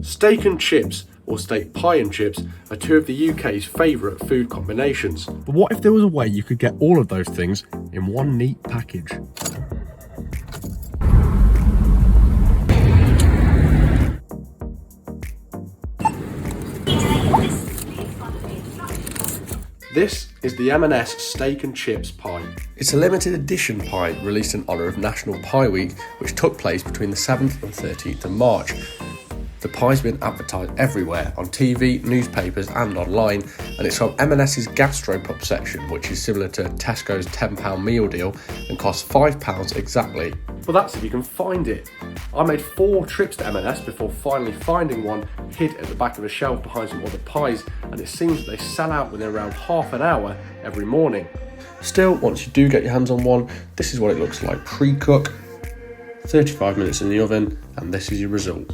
Steak and chips, or steak pie and chips, are two of the UK's favourite food combinations. But what if there was a way you could get all of those things in one neat package? This is the M&S Steak and Chips Pie. It's a limited edition pie released in honour of National Pie Week, which took place between the 7th and 13th of March. The pie's been advertised everywhere, on TV, newspapers and online, and it's from M&S's Gastropub section, which is similar to Tesco's £10 meal deal and costs £5 exactly. Well, that's if you can find it. I made 4 trips to M&S before finally finding one hid at the back of a shelf behind some other pies, and it seems that they sell out within around half an hour every morning. Still, once you do get your hands on one, this is what it looks like pre-cook, 35 minutes in the oven, and this is your result.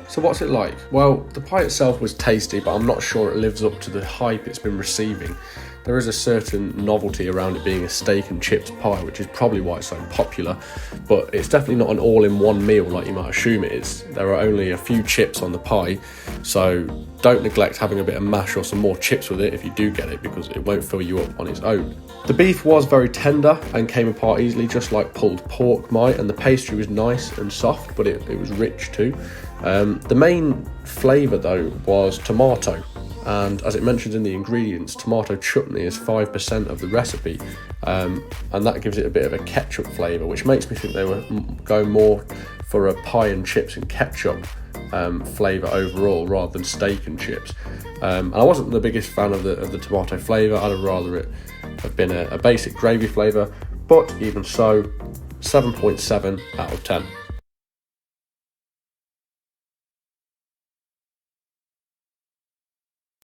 So what's it like? Well, the pie itself was tasty, but I'm not sure it lives up to the hype it's been receiving. There is a certain novelty around it being a steak and chips pie, which is probably why it's so popular, but it's definitely not an all-in-one meal like you might assume it is. There are only a few chips on the pie, so don't neglect having a bit of mash or some more chips with it if you do get it, because it won't fill you up on its own. The beef was very tender and came apart easily, just like pulled pork might, and the pastry was nice and soft, but it was rich too. The main flavour though was tomato, and as it mentions in the ingredients, tomato chutney is 5% of the recipe, and that gives it a bit of a ketchup flavour, which makes me think they were going more for a pie and chips and ketchup flavour overall rather than steak and chips. And I wasn't the biggest fan of the tomato flavour. I'd have rather it have been a basic gravy flavour, but even so, 7.7 out of 10.